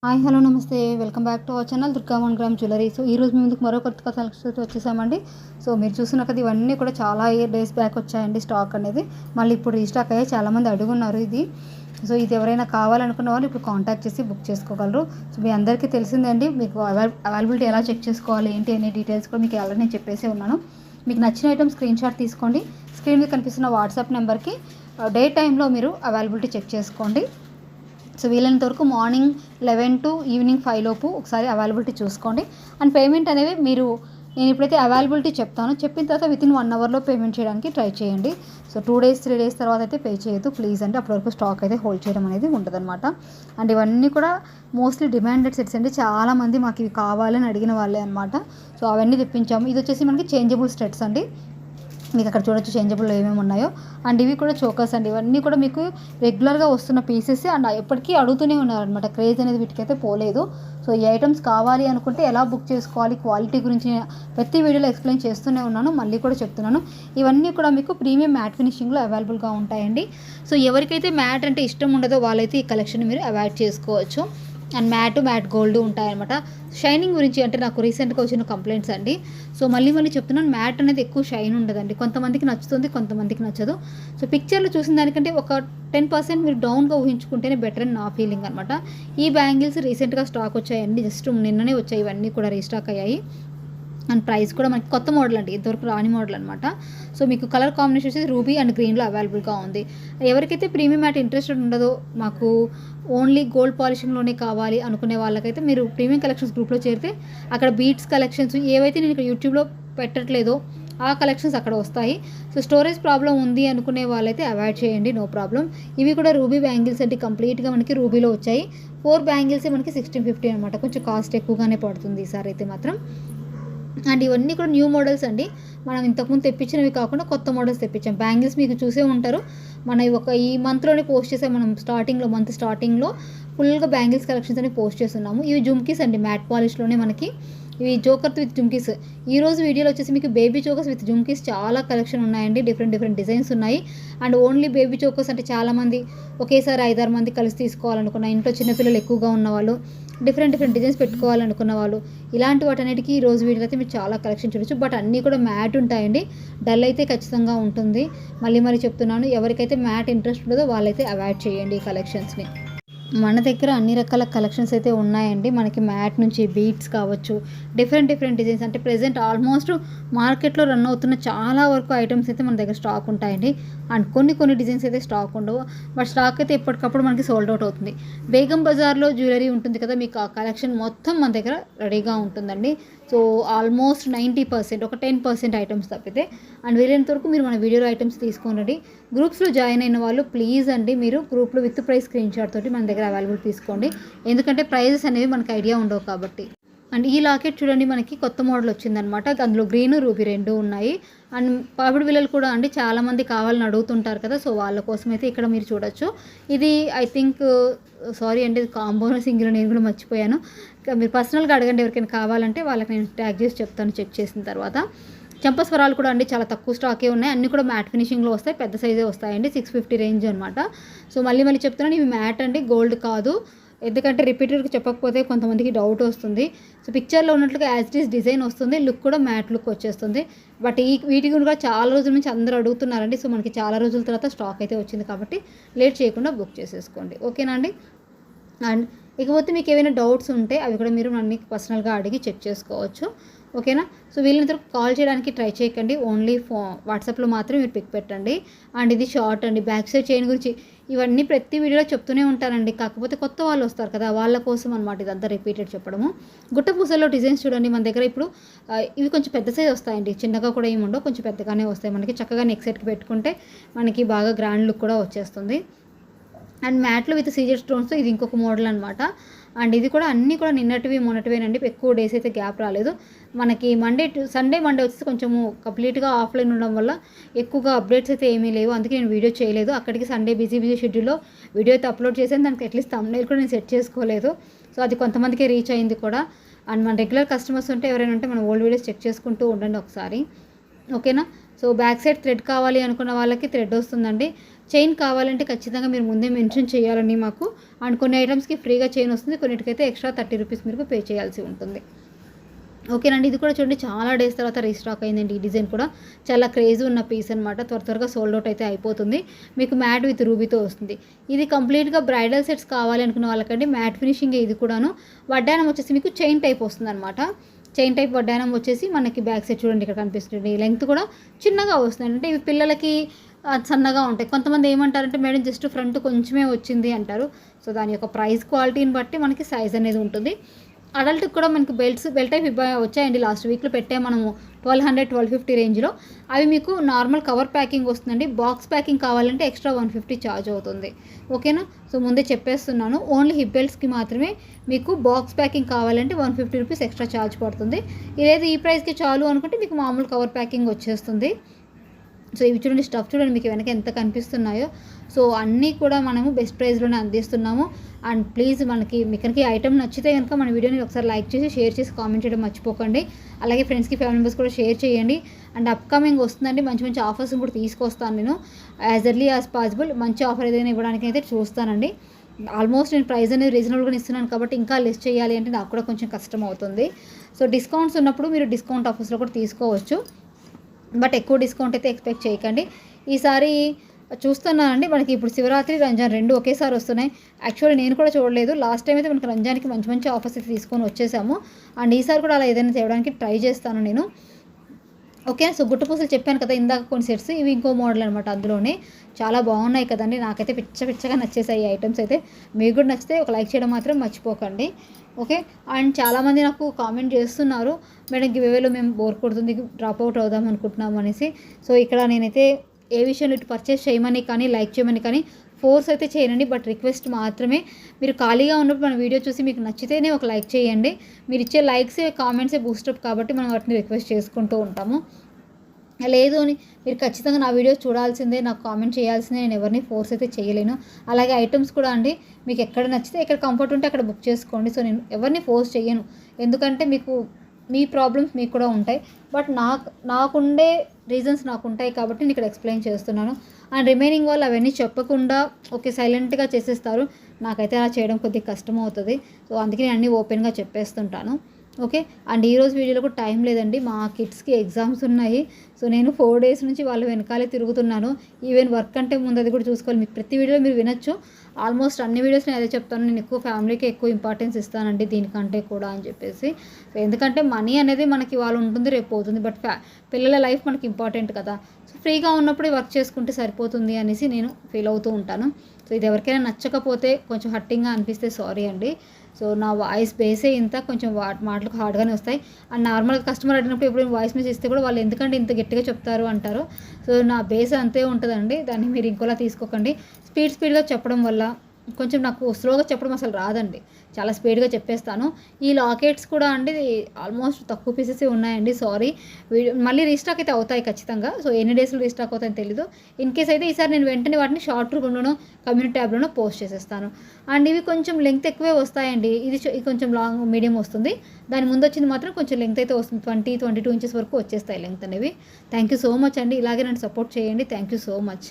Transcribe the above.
Hi hello నమస్తే welcome back to our channel Durga 1 gram jewellery. So ఈ రోజు మీ ముందుకు మరో కొత్త కలెక్షన్స్తో వచ్చేసామండి. సో మీరు చూస్తున్న కదా ఇవన్నీ కూడా చాలా డేస్ బ్యాక్ వచ్చాయండి స్టాక్ అనేది. మళ్ళీ ఇప్పుడు రీస్టాక్ అయ్యాయి, చాలామంది అడుగున్నారు ఇది. సో ఇది ఎవరైనా కావాలనుకున్న వాళ్ళు ఇప్పుడు కాంటాక్ట్ చేసి బుక్ చేసుకోగలరు. సో మీ అందరికీ తెలిసిందండి, మీకు అవైలబిలిటీ ఎలా చెక్ చేసుకోవాలి ఏంటి అనే డీటెయిల్స్ కూడా మీకు ఆల్రెడీ నేను చెప్పేసే ఉన్నాను. మీకు నచ్చిన ఐటమ్ స్క్రీన్ షాట్ తీసుకోండి, స్క్రీన్ మీద కనిపిస్తున్న వాట్సాప్ నెంబర్కి డే టైంలో మీరు అవైలబిలిటీ చెక్ చేసుకోండి. సో వీలైనంత వరకు మార్నింగ్ 11 to ఈవినింగ్ 5 లోపు ఒకసారి అవైలబిలిటీ చూసుకోండి. అండ్ పేమెంట్ అనేవి నేను ఇప్పుడైతే అవైలబిలిటీ చెప్తాను, చెప్పిన తర్వాత వితిన్ 1 అవర్లో పేమెంట్ చేయడానికి ట్రై చేయండి. సో 2 days 3 days తర్వాత అయితే పే చేయొద్దు ప్లీజ్ అండి, అప్పటి వరకు స్టాక్ అయితే హోల్డ్ చేయడం అనేది ఉంటుందన్నమాట. అండ్ ఇవన్నీ కూడా మోస్ట్లీ డిమాండెడ్ సెట్స్ అండి, చాలామంది మాకు ఇవి కావాలని అడిగిన వాళ్ళే అనమాట. సో అవన్నీ తెప్పించాము. ఇది వచ్చేసి మనకి చేంజబుల్ సెట్స్ అండి, మీకు అక్కడ చూడొచ్చు చేంజబుల్ ఏమేమి ఉన్నాయో. అండ్ ఇవి కూడా చోకర్స్ అండి, ఇవన్నీ కూడా మీకు రెగ్యులర్గా వస్తున్న పీసెస్ అండ్ ఎప్పటికీ అడుగుతూనే ఉన్నారనమాట. క్రేజ్ అనేది వీటికైతే పోలేదు. సో ఈ ఐటమ్స్ కావాలి అనుకుంటే ఎలా బుక్ చేసుకోవాలి, క్వాలిటీ గురించి ప్రతి వీడియోలో ఎక్స్ప్లెయిన్ చేస్తూనే ఉన్నాను, మళ్ళీ కూడా చెప్తున్నాను. ఇవన్నీ కూడా మీకు ప్రీమియం మ్యాట్ ఫినిషింగ్లో అవైలబుల్గా ఉంటాయండి. సో ఎవరికైతే మ్యాట్ అంటే ఇష్టం ఉండదో వాళ్ళైతే ఈ కలెక్షన్ మీరు అవాయిడ్ చేసుకోవచ్చు. అండ్ మ్యాట్ గోల్డ్ ఉంటాయన్నమాట. షైనింగ్ గురించి అంటే నాకు రీసెంట్గా వచ్చిన కంప్లైంట్స్ అండి. సో మళ్ళీ చెప్తున్నాను, మ్యాట్ అనేది ఎక్కువ షైన్ ఉండదండి, కొంతమందికి నచ్చుతుంది కొంతమందికి నచ్చదు. సో పిక్చర్లో చూసిన దానికంటే ఒక 10% మీరు డౌన్గా ఊహించుకుంటేనే బెటర్ అని నా ఫీలింగ్ అనమాట. ఈ బ్యాంగిల్స్ రీసెంట్గా స్టాక్ వచ్చాయండి, జస్ట్ నిన్ననే వచ్చాయి, ఇవన్నీ కూడా రీస్టాక్ అయ్యాయి. అండ్ ప్రైస్ కూడా మనకి కొత్త మోడల్ అండి, ఇంతవరకు రాని మోడల్ అనమాట. సో మీకు కలర్ కాంబినేషన్ వచ్చేసి రూబీ అండ్ గ్రీన్లో అవైలబుల్గా ఉంది. ఎవరికైతే ప్రీమియం మ్యాట్ ఇంట్రెస్టెడ్ ఉండదో, మాకు ఓన్లీ గోల్డ్ పాలిషింగ్లోనే కావాలి అనుకునే వాళ్ళకైతే మీరు ప్రీమియం కలెక్షన్స్ గ్రూప్లో చేరితే అక్కడ బీట్స్ కలెక్షన్స్ ఏవైతే నేను ఇక్కడ యూట్యూబ్లో పెట్టట్లేదో ఆ కలెక్షన్స్ అక్కడ వస్తాయి. సో స్టోరేజ్ ప్రాబ్లం ఉంది అనుకునే వాళ్ళైతే అవాయిడ్ చేయండి, నో ప్రాబ్లం. ఇవి కూడా రూబీ బ్యాంగిల్స్ అంటే కంప్లీట్గా మనకి రూబీలో వచ్చాయి. 4 బ్యాంగిల్సే మనకి 1650 అనమాట, కొంచెం కాస్ట్ ఎక్కువగానే పడుతుంది ఈసారి అయితే మాత్రం. అండ్ ఇవన్నీ కూడా న్యూ మోడల్స్ అండి, మనం ఇంతకుముందు తెప్పించినవి కాకుండా కొత్త మోడల్స్ తెప్పించాం. బ్యాంగిల్స్ మీకు చూసే ఉంటారు, మన ఈ మంత్లోనే పోస్ట్ చేసాం, మనం మంత్ స్టార్టింగ్లో ఫుల్గా బ్యాంగిల్స్ కలెక్షన్స్ అని పోస్ట్ చేస్తున్నాము. ఇవి జుమ్కీస్ అండి, మ్యాట్ పాలిష్లోనే మనకి ఇవి జోకర్ విత్ జుమ్కీస్. ఈరోజు వీడియోలో వచ్చేసి మీకు బేబీ చోకర్స్ విత్ జుమ్కీస్ చాలా కలెక్షన్ ఉన్నాయండి, డిఫరెంట్ డిజైన్స్ ఉన్నాయి. అండ్ ఓన్లీ బేబీ చోకర్స్ అంటే చాలామంది ఒకేసారి 5-6 మంది కలిసి తీసుకోవాలనుకున్న, ఇంట్లో చిన్నపిల్లలు ఎక్కువగా ఉన్నవాళ్ళు, డిఫరెంట్ డిజైన్స్ పెట్టుకోవాలనుకున్న వాళ్ళు, ఇలాంటి వాటన్నిటికీ ఈ రోజు వీడియోలో అయితే మీరు చాలా కలెక్షన్ చూడొచ్చు. బట్ అన్నీ కూడా మ్యాట్ ఉంటాయండి, డల్ అయితే ఖచ్చితంగా ఉంటుంది. మళ్ళీ చెప్తున్నాను, ఎవరికైతే మ్యాట్ ఇంట్రెస్ట్ ఉండదో వాళ్ళైతే అవాయిడ్ చేయండి ఈ కలెక్షన్స్ని. మన దగ్గర అన్ని రకాల కలెక్షన్స్ అయితే ఉన్నాయండి. మనకి మ్యాట్ నుంచి బీట్స్ కావచ్చు, డిఫరెంట్ డిజైన్స్ అంటే ప్రెజెంట్ ఆల్మోస్ట్ మార్కెట్లో రన్ అవుతున్న చాలా వరకు ఐటమ్స్ అయితే మన దగ్గర స్టాక్ ఉంటాయండి. అండ్ కొన్ని డిజైన్స్ అయితే స్టాక్ ఉండవు, బట్ స్టాక్ అయితే ఎప్పటికప్పుడు మనకి సోల్డ్ అవుట్ అవుతుంది. బేగం బజార్లో జ్యువెలరీ ఉంటుంది కదా, మీకు ఆ కలెక్షన్ మొత్తం మన దగ్గర రెడీగా ఉంటుందండి. సో ఆల్మోస్ట్ 90%, ఒక 10% ఐటమ్స్ తప్పితే. అండ్ వీలైనంత వరకు మీరు మన వీడియోలో ఐటమ్స్ తీసుకోండి. గ్రూప్స్లో జాయిన్ అయిన వాళ్ళు ప్లీజ్ అండి, మీరు గ్రూప్లో విత్ ప్రైస్ స్క్రీన్ షాట్ తోటి మన దగ్గర అవైలబుల్ తీసుకోండి, ఎందుకంటే ప్రైజెస్ అనేవి మనకు ఐడియా ఉండవు కాబట్టి. అండ్ ఈ లాకెట్ చూడండి, మనకి కొత్త మోడల్ వచ్చిందనమాట, అందులో గ్రీన్ రూబీ 2 ఉన్నాయి. అండ్ పాపిడి బిళ్ళలు కూడా అండి చాలామంది కావాలని అడుగుతుంటారు కదా, సో వాళ్ళ కోసం అయితే ఇక్కడ మీరు చూడొచ్చు. ఇది ఐ థింక్ సారీ అండి, ఇది కాంబోనో సింగిల్, నేను కూడా మర్చిపోయాను. మీరు పర్సనల్గా అడగండి, ఎవరికైనా కావాలంటే వాళ్ళకి నేను ట్యాగ్ చేసి చెప్తాను చెక్ చేసిన తర్వాత. చంపస్వరాలు కూడా అండి చాలా తక్కువ స్టాకే ఉన్నాయి, అన్నీ కూడా మ్యాట్ ఫినిషింగ్లో వస్తాయి, పెద్ద సైజే వస్తాయండి, 650 రేంజ్ అనమాట. సో మళ్ళీ చెప్తున్నాను, ఇవి మ్యాట్ అండి, గోల్డ్ కాదు. ఎందుకంటే రిపీటెడ్గా చెప్పకపోతే కొంతమందికి డౌట్ వస్తుంది. సో పిక్చర్లో ఉన్నట్లుగా యాజ్ ఇట్ ఈస్ డిజైన్ వస్తుంది, లుక్ కూడా మ్యాట్ లుక్ వచ్చేస్తుంది. బట్ వీటి గురించి కూడా చాలా రోజుల నుంచి అందరూ అడుగుతున్నారండి. సో మనకి చాలా రోజుల తర్వాత స్టాక్ అయితే వచ్చింది కాబట్టి లేట్ చేయకుండా బుక్ చేసేసుకోండి, ఓకేనా అండి. అండ్ ఇకపోతే మీకు ఏమైనా డౌట్స్ ఉంటే అవి కూడా మీరు నన్ను పర్సనల్గా అడిగి చెక్ చేసుకోవచ్చు, ఓకేనా. సో వీళ్ళందరూ కాల్ చేయడానికి ట్రై చేయకండి, ఓన్లీ వాట్సాప్లో మాత్రమే మీరు పిక్ పెట్టండి. అండ్ ఇది షార్ట్ అండి, బ్యాక్ సైడ్ చైన్ గురించి ఇవన్నీ ప్రతి వీడియోలో చెప్తూనే ఉంటానండి, కాకపోతే కొత్త వాళ్ళు వస్తారు కదా వాళ్ళ కోసం అనమాట ఇదంతా రిపీటెడ్ చెప్పడము. గుట్ట పూసల్లో డిజైన్స్ చూడండి, మన దగ్గర ఇప్పుడు ఇవి కొంచెం పెద్ద సైజ్ వస్తాయండి, చిన్నగా కూడా ఏమి ఉండవు, కొంచెం పెద్దగానే వస్తాయి. మనకి చక్కగా నెక్ సెట్కి పెట్టుకుంటే మనకి బాగా గ్రాండ్ లుక్ కూడా వచ్చేస్తుంది. అండ్ మ్యాట్లో విత్ సీజర్ స్టోన్స్తో ఇది ఇంకొక మోడల్ అనమాట. అండ్ ఇది కూడా అన్నీ కూడా నిన్నటివి మొన్నటివేనండి, ఎక్కువ డేస్ అయితే గ్యాప్ రాలేదు. మనకి సండే మండే వచ్చేసి కొంచెము కంప్లీట్గా ఆఫ్లైన్ ఉండడం వల్ల ఎక్కువగా అప్డేట్స్ అయితే ఏమీ లేవు, అందుకే నేను వీడియో చేయలేదు. అక్కడికి సండే బిజీ షెడ్యూల్లో వీడియో అయితే అప్లోడ్ చేశాను, దానికి అట్లీస్ట్ థంబ్నెయిల్ కూడా నేను సెట్ చేసుకోలేదు. సో అది కొంతమందికి రీచ్ అయింది కూడా. అండ్ మన రెగ్యులర్ కస్టమర్స్ ఉంటే ఎవరైనా ఉంటే మన ఓల్డ్ వీడియోస్ చెక్ చేసుకుంటూ ఉండండి ఒకసారి, ఓకేనా. సో బ్యాక్ సైడ్ థ్రెడ్ కావాలి అనుకున్న వాళ్ళకి థ్రెడ్ వస్తుందండి. చైన్ కావాలంటే ఖచ్చితంగా మీరు ముందే మెన్షన్ చేయాలండి మాకు. అండ్ కొన్ని ఐటమ్స్కి ఫ్రీగా చైన్ వస్తుంది, కొన్నిటికైతే ఎక్స్ట్రా 30 రూపీస్ మీరు పే చేయాల్సి ఉంటుంది. ఓకేనండి. ఇది కూడా చూడండి చాలా డేస్ తర్వాత రీస్టాక్ అయిందండి. ఈ డిజైన్ కూడా చాలా క్రేజీ ఉన్న పీస్ అనమాట. త్వరగా సోల్డ్ అవుట్ అయితే అయిపోతుంది. మీకు మ్యాట్ విత్ రూబీతో వస్తుంది. ఇది కంప్లీట్గా బ్రైడల్ సెట్స్ కావాలి అనుకున్న వాళ్ళకండి మ్యాట్ ఫినిషింగ్. ఇది కూడాను వడ్డానం వచ్చేసి మీకు చైన్ టైప్ వస్తుంది అనమాట. చైన్ టైప్ వడ్డానం వచ్చేసి మనకి బ్యాక్ సైడ్ చూడండి ఇక్కడ కనిపిస్తుంది. లెంగ్త్ కూడా చిన్నగా వస్తుంది. అంటే ఇవి పిల్లలకి సన్నగా ఉంటాయి. కొంతమంది ఏమంటారంటే మేడం జస్ట్ ఫ్రంట్ కొంచెమే వచ్చింది అంటారు. సో దాని యొక్క ప్రైస్ క్వాలిటీని బట్టి మనకి సైజ్ అనేది ఉంటుంది. అడల్ట్కి కూడా మనకి బెల్ట్ టైప్ వచ్చాయండి. లాస్ట్ వీక్లో పెట్టే మనము 1200, 1250 రేంజ్లో. అవి మీకు నార్మల్ కవర్ ప్యాకింగ్ వస్తుందండి. బాక్స్ ప్యాకింగ్ కావాలంటే ఎక్స్ట్రా 150 ఛార్జ్ అవుతుంది. ఓకేనా. సో ముందే చెప్పేస్తున్నాను, ఓన్లీ హిప్ బెల్ట్స్కి మాత్రమే మీకు బాక్స్ ప్యాకింగ్ కావాలంటే 150 రూపీస్ ఎక్స్ట్రా ఛార్జ్ పడుతుంది. లేదు ఈ ప్రైస్కి చాలు అనుకుంటే మీకు మామూలు కవర్ ప్యాకింగ్ వచ్చేస్తుంది. సో ఇవి చూడండి, స్టఫ్ చూడండి మీకు వెనక ఎంత కనిపిస్తున్నాయో. సో అన్నీ కూడా మనము బెస్ట్ ప్రైస్లోనే అందిస్తున్నాము. అండ్ ప్లీజ్ మీకు ఐటమ్ నచ్చితే కనుక మన వీడియోని ఒకసారి లైక్ చేసి షేర్ చేసి కామెంట్ చేయడం మర్చిపోకండి. అలాగే ఫ్రెండ్స్కి ఫ్యామిలీ మెంబర్స్ కూడా షేర్ చేయండి. అండ్ అప్కమింగ్ వస్తుందండి, మంచి మంచి ఆఫర్స్ కూడా తీసుకొస్తాను నేను యాజ్ ఎర్లీ యాజ్ పాసిబుల్. మంచి ఆఫర్ ఏదైనా ఇవ్వడానికి అయితే చూస్తానండి. ఆల్మోస్ట్ నేను ప్రైస్ అనేది రీజనబుల్గా ఇస్తున్నాను కాబట్టి ఇంకా లిస్ట్ చేయాలి అంటే నాకు కూడా కొంచెం కష్టం అవుతుంది. సో డిస్కౌంట్స్ ఉన్నప్పుడు మీరు డిస్కౌంట్ ఆఫర్స్లో కూడా తీసుకోవచ్చు, బట్ ఎక్కువ డిస్కౌంట్ అయితే ఎక్స్పెక్ట్ చేయకండి. ఈసారి చూస్తున్నానండి మనకి ఇప్పుడు శివరాత్రి, రంజాన్ 2 ఒకేసారి వస్తున్నాయి. యాక్చువల్లీ నేను కూడా చూడలేదు. లాస్ట్ టైం అయితే మనకి రంజాన్కి మంచి మంచి ఆఫర్స్ అయితే తీసుకొని వచ్చేసాము. అండ్ ఈసారి కూడా అలా ఏదైనా తేవడానికి ట్రై చేస్తాను నేను. ఓకే. సో గుట్టు పూసలు చెప్పాను కదా ఇందాక కొన్ని సెట్స్, ఇవి ఇంకో మోడల్ అనమాట. అందులోనే చాలా బాగున్నాయి కదండి. నాకైతే పిచ్చగా నచ్చేసాయి ఈ ఐటమ్స్ అయితే. మీకు కూడా నచ్చితే ఒక లైక్ చేయడం మాత్రం మర్చిపోకండి. ఓకే. అండ్ చాలామంది నాకు కామెంట్ చేస్తున్నారు, మేడం గివేవేలో మేము బోర్ కొడుతుంది, డ్రాప్ అవుట్ అవుదాం అనుకుంటున్నాము అనేసి. సో ఇక్కడ నేనైతే ఏ విషయంలో ఇటు పర్చేస్ చేయమని కానీ లైక్ చేయమని కానీ ఫోర్స్ అయితే చేయనండి, బట్ రిక్వెస్ట్ మాత్రమే. మీరు ఖాళీగా ఉన్నప్పుడు మన వీడియో చూసి మీకు నచ్చితేనే ఒక లైక్ చేయండి. మీరు ఇచ్చే లైక్సే కామెంట్సే బూస్టప్ కాబట్టి మనం వాటిని రిక్వెస్ట్ చేసుకుంటూ ఉంటాము. లేదు అని మీరు ఖచ్చితంగా నా వీడియోస్ చూడాల్సిందే, నాకు కామెంట్ చేయాల్సిందే, నేను ఎవరిని ఫోర్స్ అయితే చేయలేను. అలాగే ఐటమ్స్ కూడా అండి మీకు ఎక్కడ నచ్చితే ఎక్కడ కంఫర్ట్ ఉంటే అక్కడ బుక్ చేసుకోండి. సో నేను ఎవరిని ఫోర్స్ చేయను, ఎందుకంటే మీ ప్రాబ్లమ్స్ మీకు కూడా ఉంటాయి, బట్ నాకుండే రీజన్స్ నాకు ఉంటాయి కాబట్టి నేను ఇక్కడ ఎక్స్ప్లెయిన్ చేస్తున్నాను. అండ్ రిమైనింగ్ వాళ్ళు అవన్నీ చెప్పకుండా ఓకే సైలెంట్గా చేసేస్తారు. నాకైతే అలా చేయడం కొద్దిగా కష్టం అవుతుంది. సో అందుకే నేను అన్నీ ఓపెన్గా చెప్పేస్తుంటాను. ఓకే. అండ్ ఈరోజు వీడియోలో కూడా టైం లేదండి, మా కిడ్స్కి ఎగ్జామ్స్ ఉన్నాయి. సో నేను 4 డేస్ నుంచి వాళ్ళ వెనకాలే తిరుగుతున్నాను. ఈవెన్ వర్క్ అంటే ముందు అది కూడా చూసుకోవాలి. మీకు ప్రతి వీడియోలో మీరు వినొచ్చు, ఆల్మోస్ట్ అన్ని వీడియోస్ నేను అదే చెప్తాను. నేను ఎక్కువ ఫ్యామిలీకి ఎక్కువ ఇంపార్టెన్స్ ఇస్తానండి దీనికంటే కూడా అని చెప్పేసి. సో ఎందుకంటే మనీ అనేది మనకి వాళ్ళు ఉంటుంది, రేపు పోతుంది, బట్ పిల్లల లైఫ్ మనకి ఇంపార్టెంట్ కదా. సో ఫ్రీగా ఉన్నప్పుడే వర్క్ చేసుకుంటే సరిపోతుంది అనేసి నేను ఫీల్ అవుతూ ఉంటాను. సో ఇది ఎవరికైనా నచ్చకపోతే కొంచెం హట్టింగ్గా అనిపిస్తే సారీ అండి. సో నా వాయిస్ బేసే ఇంత కొంచెం మాటలకు హార్డ్గానే వస్తాయి. అండ్ నార్మల్గా కస్టమర్ అడిగినప్పుడు ఎప్పుడు వాయిస్ మెసేజ్ ఇస్తే కూడా వాళ్ళు ఎందుకంటే ఇంత గట్టిగా చెప్తారు అంటారు. సో నా బేస్ అంతే ఉంటుందండి, దాన్ని మీరు ఇంకోలా తీసుకోకండి. స్పీడ్గా చెప్పడం వల్ల కొంచెం నాకు స్లోగా చెప్పడం అసలు రాదండి, చాలా స్పీడ్గా చెప్పేస్తాను. ఈ లాకెట్స్ కూడా అండి ఆల్మోస్ట్ తక్కువ పీసెస్ ఉన్నాయండి, సారీ. మళ్ళీ రీస్టాక్ అయితే అవుతాయి ఖచ్చితంగా. సో ఎన్ని డేస్లో రీస్టాక్ అవుతాయని తెలీదు. ఇన్ కేస్ అయితే ఈసారి నేను వెంటనే వాటిని షార్ట్ రూపంలోనో కమ్యూనిటీ ట్యాబ్లోనో పోస్ట్ చేసేస్తాను. అండ్ ఇవి కొంచెం లెంగ్త్ ఎక్కువే వస్తాయండి. ఇది కొంచెం లాంగ్ మీడియం వస్తుంది, దాని ముందు వచ్చింది మాత్రం కొంచెం లెంగ్త్ అయితే వస్తుంది. 20-22 ఇంచెస్ వరకు వచ్చేస్తాయి లెంగ్త్ అనేవి. థ్యాంక్ యూ సో మచ్ అండి, ఇలాగే నన్ను సపోర్ట్ చేయండి. Thank you so much.